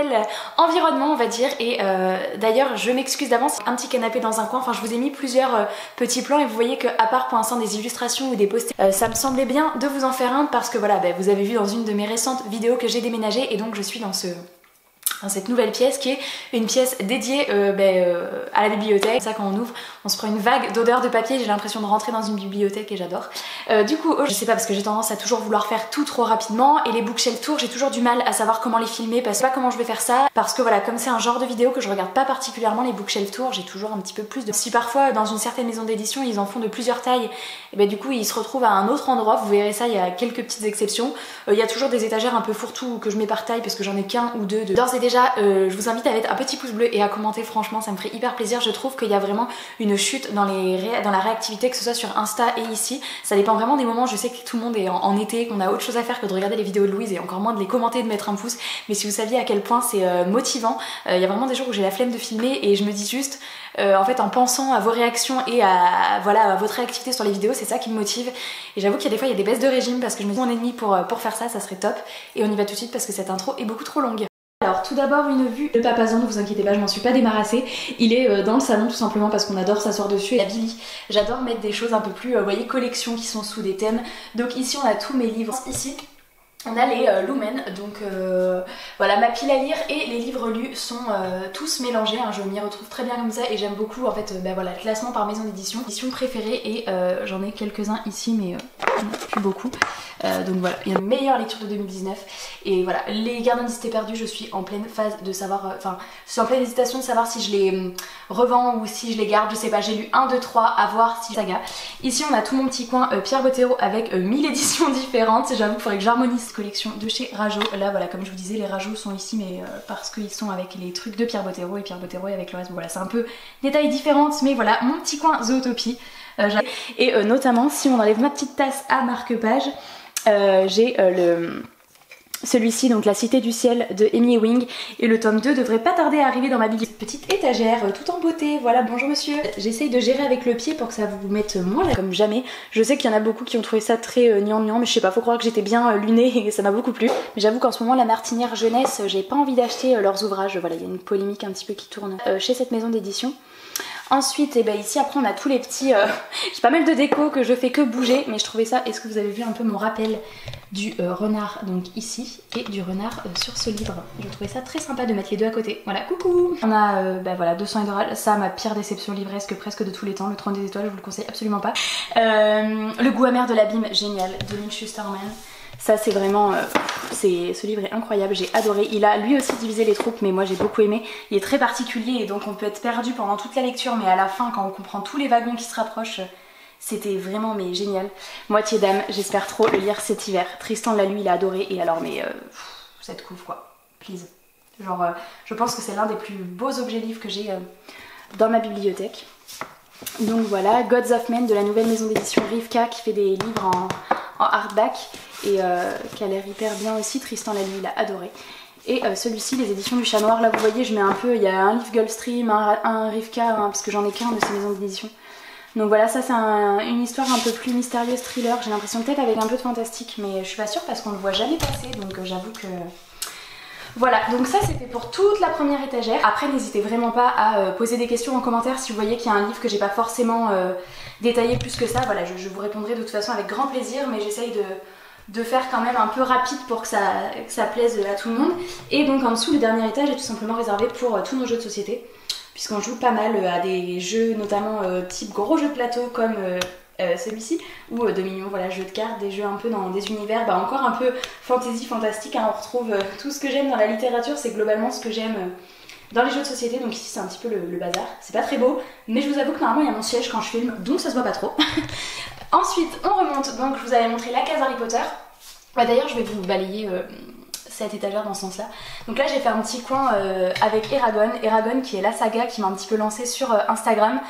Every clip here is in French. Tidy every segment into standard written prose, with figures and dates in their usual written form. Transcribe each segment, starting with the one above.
nouvel environnement on va dire. Et d'ailleurs je m'excuse d'avance, un petit canapé dans un coin, enfin je vous ai mis plusieurs petits plans et vous voyez que à part pour l'instant des illustrations ou des posts, ça me semblait bien de vous en faire un parce que voilà, vous avez vu dans une de mes récentes vidéos que j'ai déménagé et donc je suis dans cette nouvelle pièce qui est une pièce dédiée à la bibliothèque. Ça, quand on ouvre, on se prend une vague d'odeur de papier, j'ai l'impression de rentrer dans une bibliothèque et j'adore. Du coup, je sais pas parce que j'ai tendance à toujours vouloir faire tout trop rapidement et les bookshelf tours, j'ai toujours du mal à savoir comment les filmer parce que je sais pas comment je vais faire ça parce que voilà, comme c'est un genre de vidéo que je regarde pas particulièrement les bookshelf tours, j'ai toujours un petit peu plus de... Si parfois dans une certaine maison d'édition ils en font de plusieurs tailles, et du coup ils se retrouvent à un autre endroit, vous verrez ça, il y a quelques petites exceptions. Il y a toujours des étagères un peu fourre-tout que je mets par taille parce que j'en ai qu'un ou deux. D'ores et déjà, je vous invite à mettre un petit pouce bleu et à commenter, franchement ça me ferait hyper plaisir. Je trouve qu'il y a vraiment une chute dans la réactivité, que ce soit sur Insta et ici. Ça dépend vraiment des moments, je sais que tout le monde est en été, qu'on a autre chose à faire que de regarder les vidéos de Louise et encore moins de les commenter et de mettre un pouce. Mais si vous saviez à quel point c'est motivant, il y a vraiment des jours où j'ai la flemme de filmer et je me dis juste... en fait en pensant à vos réactions et à votre réactivité sur les vidéos, c'est ça qui me motive. Et j'avoue qu'il y a des fois il y a des baisses de régime parce que je me dis mon ennemi pour faire ça serait top. Et on y va tout de suite parce que cette intro est beaucoup trop longue. Alors tout d'abord une vue de Papazon, ne vous inquiétez pas, je m'en suis pas débarrassée. Il est dans le salon tout simplement parce qu'on adore s'asseoir dessus. Et la Billy, j'adore mettre des choses un peu plus, vous voyez, collections qui sont sous des thèmes. Donc ici on a tous mes livres. Ici on a les Lumen, donc voilà, ma pile à lire et les livres lus sont tous mélangés, hein, je m'y retrouve très bien comme ça et j'aime beaucoup en fait voilà, le classement par maison d'édition, édition préférée et j'en ai quelques-uns ici mais plus beaucoup. Donc voilà, il y a une meilleure lecture de 2019 et voilà, les Gardiens des Cités Perdues, je suis en pleine phase de savoir, je suis en pleine hésitation de savoir si je les revends ou si je les garde, je sais pas, j'ai lu 1, 2, 3, à voir si saga. Ici on a tout mon petit coin Pierre Bottero avec 1000 éditions différentes, j'avoue qu'il faudrait que j'harmonise collection de chez Rajo. Là voilà, comme je vous disais, les Rajo sont ici mais parce qu'ils sont avec les trucs de Pierre Bottero et Pierre Bottero est avec le reste. Bon, voilà, c'est un peu des tailles différentes mais voilà, mon petit coin Zootopie. Et notamment si on enlève ma petite tasse à marque-page, j'ai celui-ci, donc La Cité du Ciel de Amy Ewing, et le tome 2 devrait pas tarder à arriver dans ma bibliothèque. Petite étagère tout en beauté, voilà, bonjour monsieur. J'essaye de gérer avec le pied pour que ça vous mette moins là, comme jamais. Je sais qu'il y en a beaucoup qui ont trouvé ça très gnangnan, mais je sais pas, faut croire que j'étais bien lunée et ça m'a beaucoup plu. Mais j'avoue qu'en ce moment la Martinière Jeunesse, j'ai pas envie d'acheter leurs ouvrages, voilà, il y a une polémique un petit peu qui tourne chez cette maison d'édition. Ensuite, ici après on a tous les petits... j'ai pas mal de déco que je fais que bouger, mais je trouvais ça... Est-ce que vous avez vu un peu mon rappel du renard donc ici et du renard sur ce livre? Je trouvais ça très sympa de mettre les deux à côté. Voilà, coucou. On a voilà, 200 Edoral, ça ma pire déception livresque presque de tous les temps, le Trône des Étoiles, je vous le conseille absolument pas. Le goût amer de l'abîme, génial, de Lynn Schusterman. Ça c'est vraiment, ce livre est incroyable, j'ai adoré. Il a lui aussi divisé les troupes mais moi j'ai beaucoup aimé. Il est très particulier et donc on peut être perdu pendant toute la lecture mais à la fin quand on comprend tous les wagons qui se rapprochent, c'était vraiment mais génial. Moitié d'âme, j'espère trop le lire cet hiver. Tristan l'a lu, il a adoré et alors mais cette couve quoi, please. Genre je pense que c'est l'un des plus beaux objets livres que j'ai dans ma bibliothèque. Donc voilà, Gods of Men de la nouvelle maison d'édition Rivka qui fait des livres en hardback et qui a l'air hyper bien aussi. Tristan l'a lu, il a adoré. Et celui-ci, les éditions du Chat Noir, là vous voyez je mets un peu, il y a un livre Gulfstream, un Rivka, parce que j'en ai qu'un de ces maisons d'édition. Donc voilà, ça c'est une histoire un peu plus mystérieuse, thriller, j'ai l'impression peut-être avec un peu de fantastique, mais je suis pas sûre parce qu'on le voit jamais passer, donc j'avoue que... Voilà, donc ça c'était pour toute la première étagère. Après n'hésitez vraiment pas à poser des questions en commentaire si vous voyez qu'il y a un livre que j'ai pas forcément détaillé plus que ça. Voilà, je vous répondrai de toute façon avec grand plaisir, mais j'essaye de faire quand même un peu rapide pour que ça plaise à tout le monde. Et donc en dessous, le dernier étage est tout simplement réservé pour tous nos jeux de société, puisqu'on joue pas mal à des jeux notamment type gros jeux de plateau comme... celui-ci ou Dominion, voilà, jeux de cartes, des jeux un peu dans des univers encore un peu fantasy, fantastique, hein. On retrouve tout ce que j'aime dans la littérature, c'est globalement ce que j'aime dans les jeux de société, donc ici c'est un petit peu le bazar, c'est pas très beau, mais je vous avoue que normalement il y a mon siège quand je filme, donc ça se voit pas trop. Ensuite on remonte, donc je vous avais montré la case Harry Potter, d'ailleurs je vais vous balayer cette étagère dans ce sens là. Donc là j'ai fait un petit coin avec Eragon qui est la saga qui m'a un petit peu lancée sur Instagram,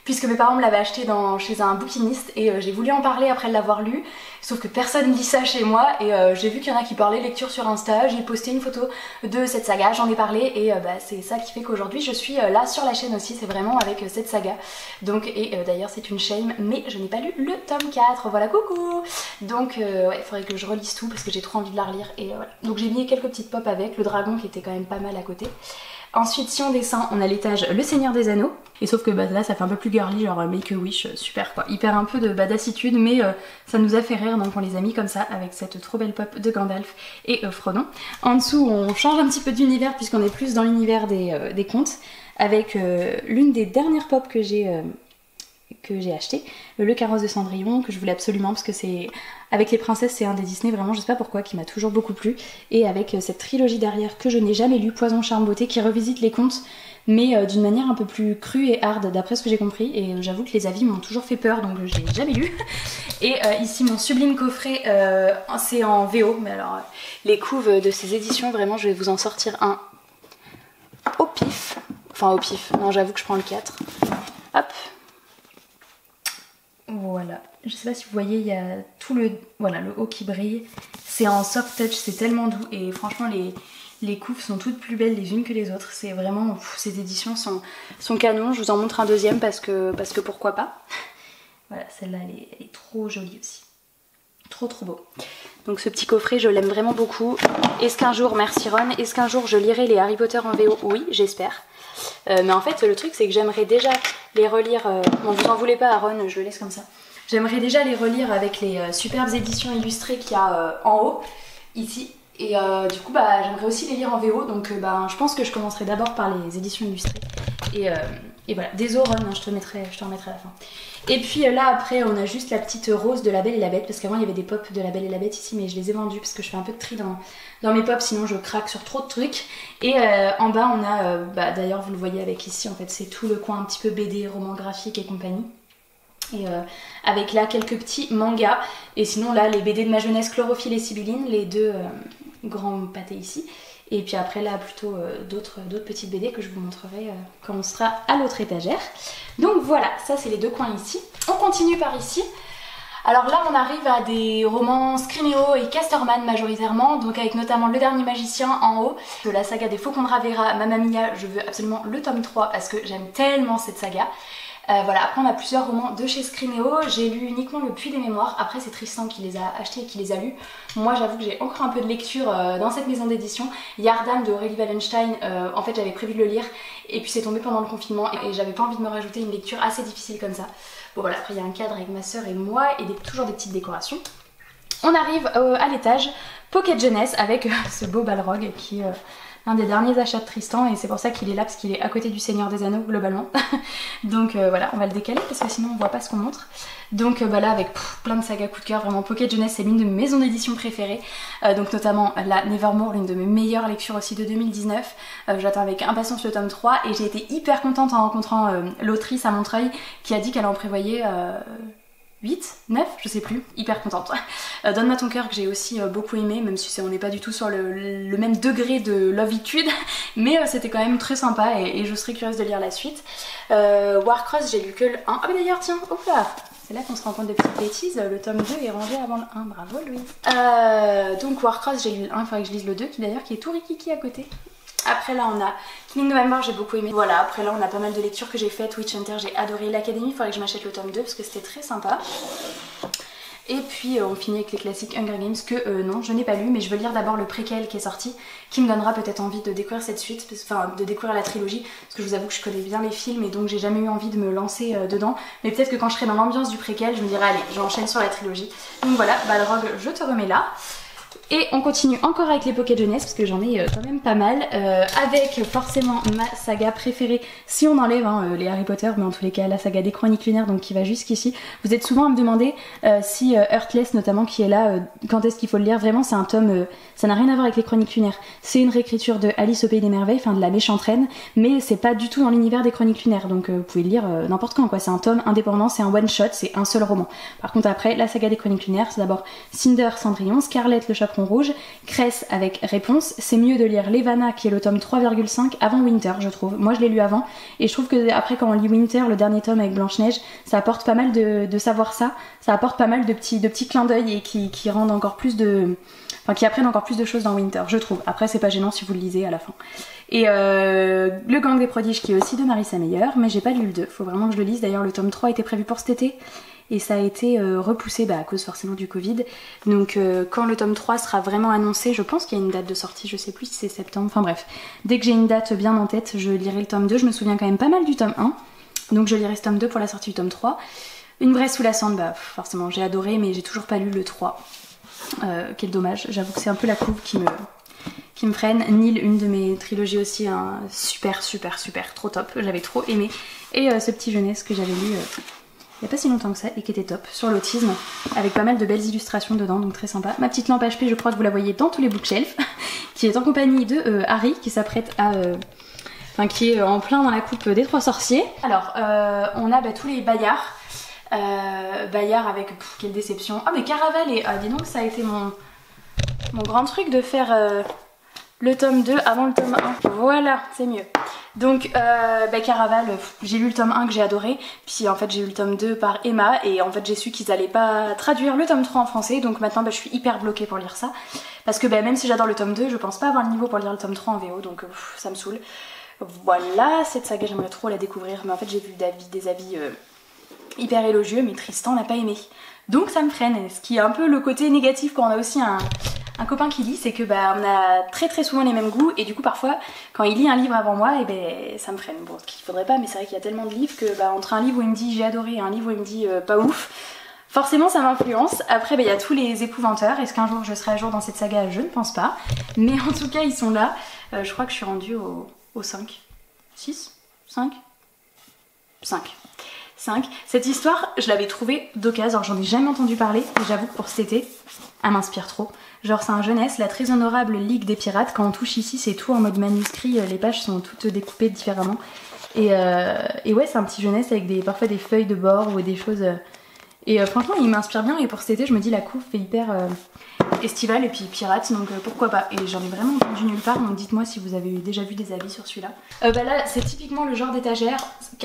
puisque mes parents me l'avaient acheté chez un bouquiniste et j'ai voulu en parler après l'avoir lu, sauf que personne lit ça chez moi et j'ai vu qu'il y en a qui parlaient lecture sur Insta, j'ai posté une photo de cette saga, j'en ai parlé et c'est ça qui fait qu'aujourd'hui je suis là sur la chaîne aussi, c'est vraiment avec cette saga. Donc d'ailleurs c'est une shame, mais je n'ai pas lu le tome 4, voilà coucou. Donc ouais, il faudrait que je relise tout parce que j'ai trop envie de la relire et voilà. Donc j'ai mis quelques petites pop avec, le dragon qui était quand même pas mal à côté. Ensuite si on descend on a l'étage Le Seigneur des Anneaux. Et sauf que bah, là ça fait un peu plus girly, genre Make a Wish, super quoi. Il perd un peu de badassitude mais ça nous a fait rire donc on les a mis comme ça avec cette trop belle pop de Gandalf et Frodon. En dessous on change un petit peu d'univers puisqu'on est plus dans l'univers des contes avec l'une des dernières pop que j'ai acheté, Le Carrosse de Cendrillon, que je voulais absolument parce que c'est avec les princesses, c'est un des Disney vraiment je sais pas pourquoi qui m'a toujours beaucoup plu, et avec cette trilogie derrière que je n'ai jamais lu, Poison Charme Beauté, qui revisite les contes mais d'une manière un peu plus crue et hard d'après ce que j'ai compris, et j'avoue que les avis m'ont toujours fait peur donc je l'ai jamais lu. Et ici mon sublime coffret, c'est en VO, mais alors les couves de ces éditions vraiment je vais vous en sortir un au pif, enfin au pif, non j'avoue que je prends le 4, hop. Voilà, je sais pas si vous voyez, il y a tout le haut qui brille. C'est en soft touch, c'est tellement doux et franchement les couves sont toutes plus belles les unes que les autres. C'est vraiment, ces éditions sont canon. Je vous en montre un deuxième parce que pourquoi pas. Voilà, celle-là elle est trop jolie aussi. Trop beau. Donc ce petit coffret je l'aime vraiment beaucoup. Est-ce qu'un jour, merci Ron, est-ce qu'un jour je lirai les Harry Potter en VO? Oui, j'espère. Mais en fait le truc c'est que j'aimerais déjà les relire, bon vous en voulez pas Aaron, je le laisse comme ça. J'aimerais déjà les relire avec les superbes éditions illustrées qu'il y a en haut, ici. Et du coup bah j'aimerais aussi les lire en VO, donc je pense que je commencerai d'abord par les éditions illustrées. Et voilà, désolé Ron, je te remettrai à la fin. Et puis là après on a juste la petite rose de La Belle et la Bête, parce qu'avant il y avait des pops de La Belle et la Bête ici mais je les ai vendus parce que je fais un peu de tri dans mes pops, sinon je craque sur trop de trucs. Et en bas on a, d'ailleurs vous le voyez avec ici en fait, c'est tout le coin un petit peu BD, roman graphique et compagnie. Et avec là quelques petits mangas, et sinon là les BD de ma jeunesse, Chlorophylle et Sibylline, les deux grands pâtés ici. Et puis après là plutôt d'autres petites BD que je vous montrerai quand on sera à l'autre étagère. Donc voilà, ça c'est les deux coins ici. On continue par ici. Alors là on arrive à des romans Scrimeo et Casterman majoritairement, donc avec notamment Le Dernier Magicien en haut, de la saga des Faucons de Ravera, Mamma Mia, je veux absolument le tome 3 parce que j'aime tellement cette saga. Voilà, après on a plusieurs romans de chez Scrimeo, j'ai lu uniquement Le Puits des Mémoires, après c'est Tristan qui les a achetés et qui les a lus. Moi j'avoue que j'ai encore un peu de lecture dans cette maison d'édition. Yardam de Aurélie Wallenstein, en fait j'avais prévu de le lire et puis c'est tombé pendant le confinement et j'avais pas envie de me rajouter une lecture assez difficile comme ça. Bon voilà, après il y a un cadre avec ma soeur et moi et toujours des petites décorations. On arrive à l'étage Pocket Jeunesse avec ce beau Balrog qui est un des derniers achats de Tristan, et c'est pour ça qu'il est là, parce qu'il est à côté du Seigneur des Anneaux globalement. Donc voilà, on va le décaler parce que sinon on voit pas ce qu'on montre. Donc là avec plein de sagas coup de cœur, vraiment Pocket Jeunesse c'est l'une de mes maisons d'édition préférées, donc notamment la Nevermore, l'une de mes meilleures lectures aussi de 2019. J'attends avec impatience le tome 3 et j'ai été hyper contente en rencontrant l'autrice à Montreuil qui a dit qu'elle en prévoyait 8, 9, je sais plus, hyper contente. Donne-moi ton cœur que j'ai aussi beaucoup aimé, même si on n'est pas du tout sur le même degré de lovitude, mais c'était quand même très sympa et je serais curieuse de lire la suite. Warcross j'ai lu que le 1, ah bah d'ailleurs tiens, hop là, c'est là qu'on se rend compte de petites bêtises, le tome 2 est rangé avant le 1, bravo Louise. Donc Warcross j'ai lu le 1, il faudrait que je lise le 2 qui d'ailleurs qui est tout rikiki à côté. Après là on a Killing November, j'ai beaucoup aimé. Voilà, après là on a pas mal de lectures que j'ai faites. Witch Hunter, j'ai adoré. L'Académie, il faudrait que je m'achète le tome 2 parce que c'était très sympa. Et puis on finit avec les classiques Hunger Games que non, je n'ai pas lu, mais je veux lire d'abord le préquel qui est sorti, qui me donnera peut-être envie de découvrir cette suite, enfin de découvrir la trilogie, parce que je vous avoue que je connais bien les films et donc j'ai jamais eu envie de me lancer dedans. Mais peut-être que quand je serai dans l'ambiance du préquel, je me dirai allez, j'enchaîne sur la trilogie. Donc voilà, Balrog, je te remets là. Et on continue encore avec les Pocket Jeunesse parce que j'en ai quand même pas mal, avec forcément ma saga préférée si on enlève les Harry Potter, mais en tous les cas la saga des Chroniques Lunaires, donc qui va jusqu'ici. Vous êtes souvent à me demander si Heartless notamment qui est là, quand est-ce qu'il faut le lire. Vraiment c'est un tome, ça n'a rien à voir avec les Chroniques Lunaires, c'est une réécriture de Alice au Pays des Merveilles, enfin de la méchante reine, mais c'est pas du tout dans l'univers des Chroniques Lunaires, donc vous pouvez le lire n'importe quand quoi. C'est un tome indépendant, c'est un one shot, c'est un seul roman. Par contre après la saga des Chroniques Lunaires, c'est d'abord Cinder, Cendrillon, Scarlet, le Chaperon Chaperon Rouge, Cress avec Réponse. C'est mieux de lire Levana qui est le tome 3,5 avant Winter, je trouve. Moi je l'ai lu avant et je trouve que après quand on lit Winter, le dernier tome avec Blanche-Neige, ça apporte pas mal de savoir ça apporte pas mal de petits clins d'œil et qui rendent encore plus de... Enfin, qui apprennent encore plus de choses dans Winter, je trouve. Après, c'est pas gênant si vous le lisez à la fin. Et Le Gang des Prodiges, qui est aussi de Marissa Meyer, mais j'ai pas lu le 2. Faut vraiment que je le lise. D'ailleurs, le tome 3 était prévu pour cet été. Et ça a été repoussé à cause forcément du Covid. Donc, quand le tome 3 sera vraiment annoncé, je pense qu'il y a une date de sortie, je sais plus si c'est septembre. Enfin bref, dès que j'ai une date bien en tête, je lirai le tome 2. Je me souviens quand même pas mal du tome 1. Donc, je lirai ce tome 2 pour la sortie du tome 3. Une vraie sous la cendre, forcément, j'ai adoré, mais j'ai toujours pas lu le 3. Quel dommage, j'avoue que c'est un peu la couve qui me freine. Nil, une de mes trilogies aussi, hein, super, trop top, j'avais trop aimé. Et ce petit jeunesse que j'avais lu il n'y a pas si longtemps que ça et qui était top, sur l'autisme, avec pas mal de belles illustrations dedans, donc très sympa. Ma petite lampe HP, je crois que vous la voyez dans tous les bookshelves, qui est en compagnie de Harry, qui s'apprête à... Enfin, qui est en plein dans la coupe des 3 sorciers. Alors, on a tous les Bayard. Bayard avec... quelle déception. Ah mais Caraval et... dis donc ça a été mon grand truc de faire le tome 2 avant le tome 1. Voilà, c'est mieux. Donc Caraval, j'ai lu le tome 1 que j'ai adoré. Puis en fait j'ai eu le tome 2 par Emma. Et en fait j'ai su qu'ils allaient pas traduire le tome 3 en français. Donc maintenant je suis hyper bloquée pour lire ça. Parce que même si j'adore le tome 2, je pense pas avoir le niveau pour lire le tome 3 en VO. Donc ça me saoule. Voilà, cette saga j'aimerais trop la découvrir. Mais en fait j'ai vu des avis... hyper élogieux, mais Tristan n'a pas aimé. Donc ça me freine, ce qui est un peu le côté négatif quand on a aussi un copain qui lit, c'est que on a très souvent les mêmes goûts, et du coup parfois quand il lit un livre avant moi, ça me freine. Bon, ce qu'il faudrait pas, mais c'est vrai qu'il y a tellement de livres que entre un livre où il me dit j'ai adoré et un livre où il me dit pas ouf, forcément ça m'influence. Après il y a tous les épouvanteurs. Est-ce qu'un jour je serai à jour dans cette saga? Je ne pense pas, mais en tout cas ils sont là. Je crois que je suis rendue au 5, 6, 5 Cette histoire, je l'avais trouvée d'occasion, alors j'en ai jamais entendu parler, et j'avoue que pour cet été, elle m'inspire trop. Genre c'est un jeunesse, la très honorable Ligue des Pirates, quand on touche ici c'est tout en mode manuscrit, les pages sont toutes découpées différemment. Et ouais, c'est un petit jeunesse avec parfois des feuilles de bord ou des choses... franchement il m'inspire bien, et pour cet été je me dis la couve fait hyper estivale et puis pirate, donc pourquoi pas. Et j'en ai vraiment entendu nulle part, donc dites-moi si vous avez déjà vu des avis sur celui-là. Là c'est typiquement le genre d'étagère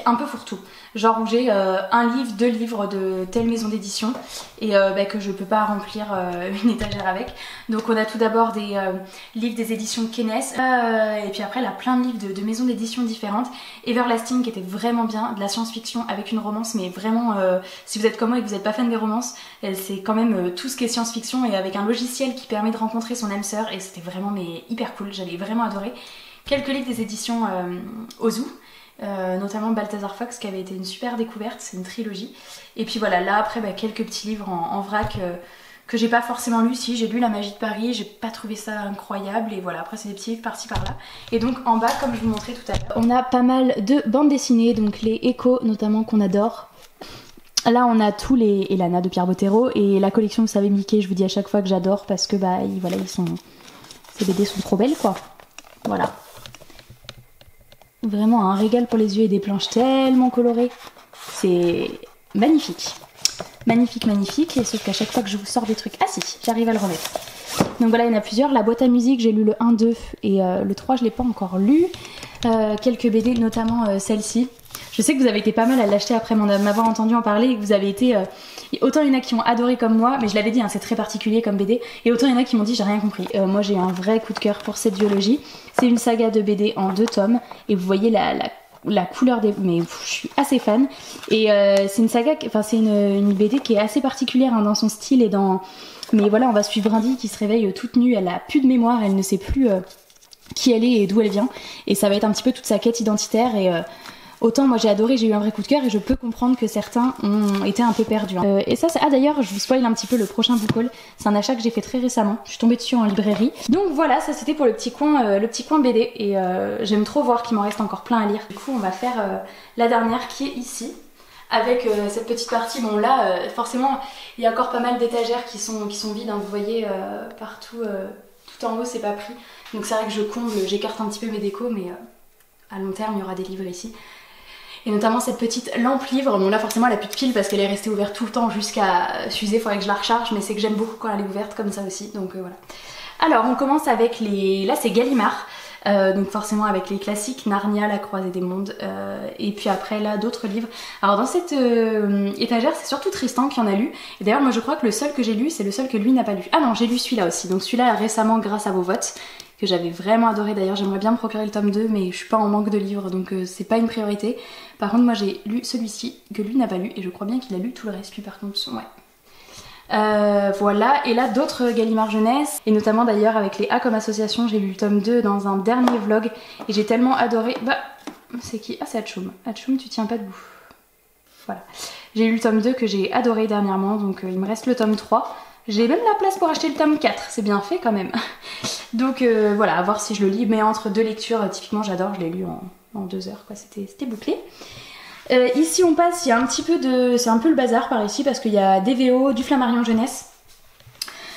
un peu fourre-tout, genre où j'ai un livre, 2 livres de telle maison d'édition et que je peux pas remplir une étagère avec. Donc on a tout d'abord des livres des éditions Kenes, et puis après là plein de livres de maisons d'édition différentes. Everlasting qui était vraiment bien, de la science-fiction avec une romance, mais vraiment si vous êtes comme moi et que vous n'êtes pas fan des romances, c'est quand même tout ce qui est science-fiction, et avec un logiciel qui permet de rencontrer son âme sœur, et c'était vraiment hyper cool, j'avais vraiment adoré. Quelques livres des éditions Ozu, notamment Balthazar Fox qui avait été une super découverte, c'est une trilogie. Et puis voilà, là après quelques petits livres en vrac que j'ai pas forcément lu. Si, j'ai lu La Magie de Paris, j'ai pas trouvé ça incroyable, et voilà, après c'est des petits livres par-ci par-là. Et donc en bas, comme je vous montrais tout à l'heure, on a pas mal de bandes dessinées, donc les Échos notamment qu'on adore. Là on a tous les Elana de Pierre Bottero, et la collection, vous savez, Mickey, je vous dis à chaque fois que j'adore parce que ces BD sont trop belles quoi. Voilà. Vraiment un régal pour les yeux et des planches tellement colorées. C'est magnifique. Magnifique, et sauf qu'à chaque fois que je vous sors des trucs... Ah si, j'arrive à le remettre. Donc voilà, il y en a plusieurs. La boîte à musique, j'ai lu le 1, 2 et le 3, je l'ai pas encore lu. Quelques BD, notamment celle-ci. Je sais que vous avez été pas mal à l'acheter après m'avoir entendu en parler, et que vous avez été... autant il y en a qui ont adoré comme moi, mais je l'avais dit, hein, c'est très particulier comme BD, et autant il y en a qui m'ont dit j'ai rien compris. Moi j'ai un vrai coup de cœur pour cette duologie. C'est une saga de BD en 2 tomes, et vous voyez la couleur des... Mais je suis assez fan. Et c'est une saga, c'est une BD qui est assez particulière dans son style et dans... Mais voilà, on va suivre Brindy qui se réveille toute nue, elle a plus de mémoire, elle ne sait plus qui elle est et d'où elle vient. Et ça va être un petit peu toute sa quête identitaire, et... autant moi j'ai adoré, j'ai eu un vrai coup de cœur, et je peux comprendre que certains ont été un peu perdus. Et ça c'est... Ah d'ailleurs, je vous spoil un petit peu le prochain book haul, c'est un achat que j'ai fait très récemment, je suis tombée dessus en librairie. Donc voilà, ça c'était pour le petit coin BD, et j'aime trop voir qu'il m'en reste encore plein à lire. Du coup on va faire la dernière qui est ici, avec cette petite partie. Bon là forcément il y a encore pas mal d'étagères qui sont vides, hein, vous voyez partout, tout en haut c'est pas pris. Donc c'est vrai que je comble, j'écarte un petit peu mes décos, mais à long terme il y aura des livres ici. et notamment cette petite lampe livre. Bon là forcément elle a plus de pile parce qu'elle est restée ouverte tout le temps jusqu'à s'user, faudrait que je la recharge, mais c'est que j'aime beaucoup quand elle est ouverte comme ça aussi, donc voilà. Alors on commence avec les... là c'est Gallimard. Donc forcément avec les classiques, Narnia, La Croisée des Mondes, et puis après là d'autres livres. Alors dans cette étagère c'est surtout Tristan qui en a lu, et d'ailleurs moi je crois que le seul que j'ai lu c'est le seul que lui n'a pas lu. Ah non, j'ai lu celui-là aussi, donc celui-là récemment grâce à vos votes, que j'avais vraiment adoré. D'ailleurs j'aimerais bien me procurer le tome 2 mais je suis pas en manque de livres donc c'est pas une priorité. Par contre moi j'ai lu celui-ci que lui n'a pas lu, et je crois bien qu'il a lu tout le reste lui par contre, ouais. Voilà, et là d'autres Gallimard jeunesse, et notamment d'ailleurs avec les A comme association, j'ai lu le tome 2 dans un dernier vlog et j'ai tellement adoré. Bah, c'est qui? Ah, c'est Hatchoum. Hatchoum, tu tiens pas debout. Voilà. J'ai lu le tome 2 que j'ai adoré dernièrement, donc il me reste le tome 3. J'ai même la place pour acheter le tome 4, c'est bien fait quand même. Donc voilà, à voir si je le lis, mais entre deux lectures, typiquement j'adore, je l'ai lu en 2 heures, quoi, c'était bouclé. Ici on passe, il y a un petit peu de... c'est un peu le bazar par ici parce qu'il y a des VO, du Flammarion jeunesse.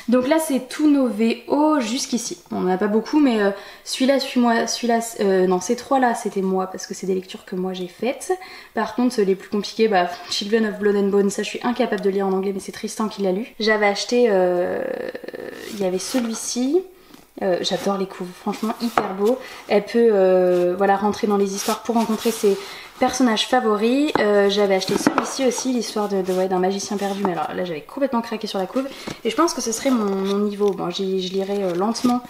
Donc là c'est tous nos VO jusqu'ici. On n'en a pas beaucoup mais celui-là, suis-moi, celui-là... non, ces trois là c'était moi parce que c'est des lectures que moi j'ai faites. Par contre les plus compliqués, bah Children of Blood and Bone, ça je suis incapable de lire en anglais mais c'est Tristan qui l'a lu. J'avais acheté... il y avait celui-ci... j'adore les couves, franchement hyper beau. Elle peut voilà, rentrer dans les histoires pour rencontrer ses personnages favoris. J'avais acheté celui-ci aussi, l'histoire ouais, d'un magicien perdu, mais alors là j'avais complètement craqué sur la couve et je pense que ce serait mon niveau. Bon, je lirai lentement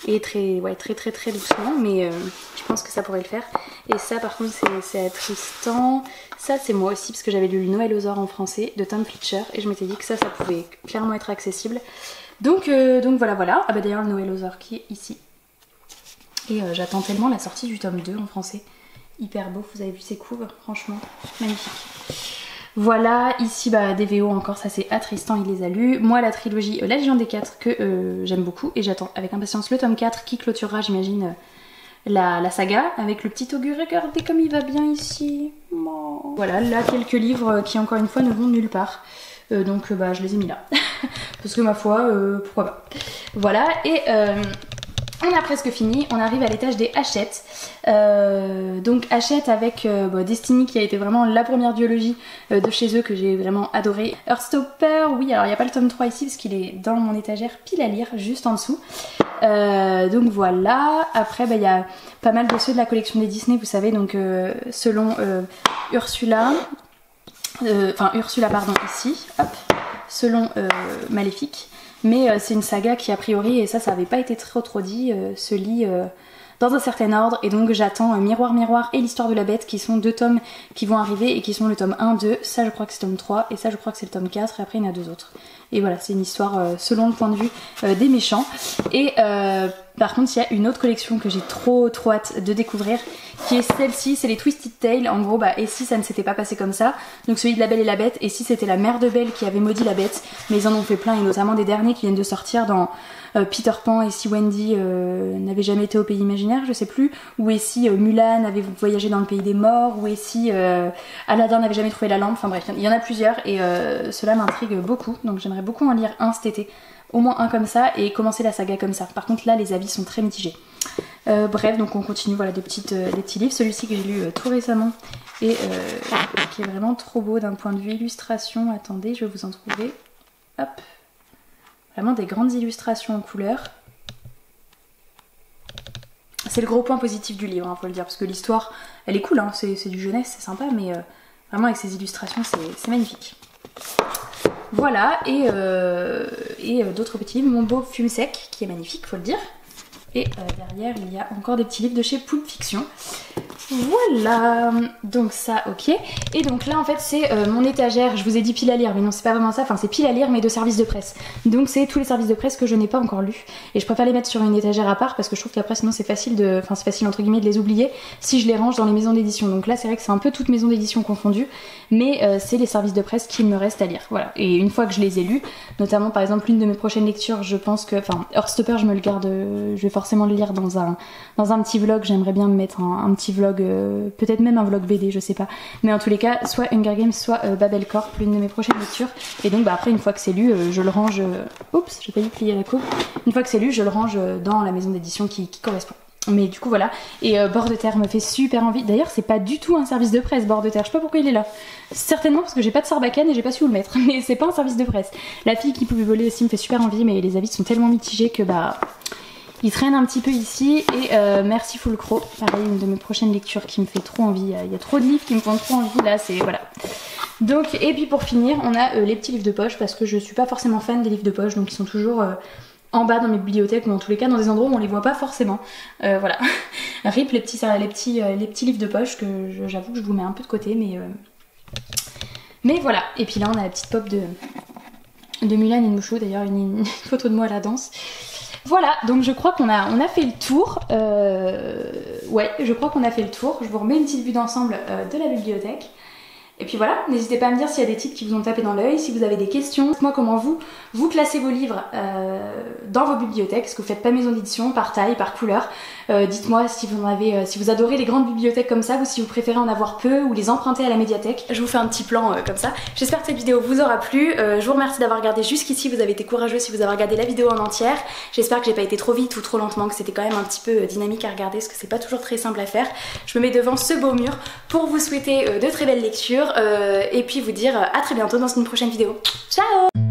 et très doucement, mais je pense que ça pourrait le faire. Et ça par contre c'est à Tristan. Ça c'est moi aussi parce que j'avais lu Noël aux Ors en français de Tom Fletcher et je m'étais dit que ça pouvait clairement être accessible. Donc voilà. Ah bah d'ailleurs le Noël aux Ors qui est ici. Et j'attends tellement la sortie du tome 2 en français. Hyper beau, vous avez vu ces couves, franchement, magnifique. Voilà, ici bah des VO encore, ça c'est à Tristan, il les a lus. Moi la trilogie La Légion des 4 que j'aime beaucoup et j'attends avec impatience le tome 4 qui clôturera j'imagine la saga avec le petit augure. Regardez comme il va bien ici. Oh. Voilà, là quelques livres qui encore une fois ne vont nulle part. Donc bah je les ai mis là. Parce que ma foi, pourquoi pas. Voilà, et on a presque fini, on arrive à l'étage des Hachette. Donc Hachette avec Destiny qui a été vraiment la première duologie de chez eux que j'ai vraiment adoré. Heartstopper, oui, alors il n'y a pas le tome 3 ici parce qu'il est dans mon étagère pile à lire, juste en dessous. Donc voilà, après il y a pas mal de ceux de la collection des Disney, vous savez, donc selon Ursula, pardon, ici, hop, selon Maléfique. Mais c'est une saga qui a priori, et ça avait pas été trop dit, se lit dans un certain ordre, et donc j'attends Miroir Miroir et l'Histoire de la Bête qui sont 2 tomes qui vont arriver et qui sont le tome 1, 2, ça je crois que c'est le tome 3 et ça je crois que c'est le tome 4 et après il y en a 2 autres. Et voilà, c'est une histoire selon le point de vue des méchants. Et par contre il y a une autre collection que j'ai trop hâte de découvrir qui est celle-ci, c'est les Twisted Tales. En gros et si ça ne s'était pas passé comme ça, donc celui de La Belle et la Bête, et si c'était la mère de Belle qui avait maudit la bête, mais ils en ont fait plein et notamment des derniers qui viennent de sortir dans Peter Pan, et si Wendy n'avait jamais été au pays imaginaire, je sais plus, ou et si Mulan avait voyagé dans le pays des morts, ou et si Aladdin n'avait jamais trouvé la lampe, enfin bref, il y en a plusieurs et cela m'intrigue beaucoup, donc j'aimerais beaucoup en lire un cet été, au moins un comme ça, et commencer la saga comme ça. Par contre là les avis sont très mitigés. Bref, donc on continue, voilà des petits livres. Celui-ci que j'ai lu tout récemment et qui est vraiment trop beau d'un point de vue illustration. Attendez, je vais vous en trouver. Hop. Vraiment des grandes illustrations en couleur. C'est le gros point positif du livre, faut le dire, parce que l'histoire, elle est cool, hein, c'est du jeunesse, c'est sympa, mais vraiment avec ces illustrations, c'est magnifique. Voilà, et d'autres petits livres, Mon Beau Fume Sec, qui est magnifique, faut le dire. Et derrière, il y a encore des petits livres de chez Pulp Fiction. Voilà, donc ça, ok. Et donc là, en fait, c'est mon étagère. Je vous ai dit pile à lire, mais non, c'est pas vraiment ça. Enfin, c'est pile à lire, mais de services de presse. Donc, c'est tous les services de presse que je n'ai pas encore lus. Et je préfère les mettre sur une étagère à part parce que je trouve qu'après, sinon, c'est facile entre guillemets de les oublier si je les range dans les maisons d'édition. Donc là, c'est vrai que c'est un peu toutes maisons d'édition confondues, mais c'est les services de presse qu'il me reste à lire. Voilà. Et une fois que je les ai lus, notamment par exemple, l'une de mes prochaines lectures, je pense que, enfin, Heartstopper, je me le garde, je vais forcément le lire dans un petit vlog. J'aimerais bien me mettre un petit vlog, peut-être même un vlog BD, je sais pas. Mais en tous les cas, soit Hunger Games, soit Babel Corp, l'une de mes prochaines lectures. Et donc après, une fois que c'est lu, je le range. Oups, j'ai pas dit plier la coupe. Une fois que c'est lu, je le range dans la maison d'édition qui correspond. Mais du coup voilà, et Bord de Terre me fait super envie. D'ailleurs c'est pas du tout un service de presse Bord de Terre, je sais pas pourquoi il est là. Certainement parce que j'ai pas de Sarbacane et j'ai pas su où le mettre, mais c'est pas un service de presse. La fille qui pouvait voler aussi me fait super envie, mais les avis sont tellement mitigés que bah il traîne un petit peu ici. Et merci Fulcro, pareil une de mes prochaines lectures qui me fait trop envie. Il y a trop de livres qui me font trop envie là, c'est voilà. Donc et puis pour finir on a les petits livres de poche, parce que je suis pas forcément fan des livres de poche, donc ils sont toujours en bas dans mes bibliothèques, ou en tous les cas dans des endroits où on les voit pas forcément. Voilà. RIP les petits livres de poche que j'avoue que je vous mets un peu de côté, mais voilà. Et puis là on a la petite pop de Mulan et Mouchou, d'ailleurs une photo de moi à la danse. Voilà, donc je crois qu'on a fait le tour. Ouais, je crois qu'on a fait le tour. Je vous remets une petite vue d'ensemble de la bibliothèque. Et puis voilà, n'hésitez pas à me dire s'il y a des titres qui vous ont tapé dans l'œil, si vous avez des questions. Dites-moi comment vous classez vos livres dans vos bibliothèques. Est-ce que vous faites pas maison d'édition, par taille, par couleur? Dites-moi si vous adorez les grandes bibliothèques comme ça, ou si vous préférez en avoir peu, ou les emprunter à la médiathèque. Je vous fais un petit plan comme ça. J'espère que cette vidéo vous aura plu. Je vous remercie d'avoir regardé jusqu'ici, vous avez été courageux si vous avez regardé la vidéo en entière. J'espère que j'ai pas été trop vite ou trop lentement, que c'était quand même un petit peu dynamique à regarder, parce que c'est pas toujours très simple à faire. Je me mets devant ce beau mur pour vous souhaiter de très belles lectures et puis vous dire à très bientôt dans une prochaine vidéo. Ciao!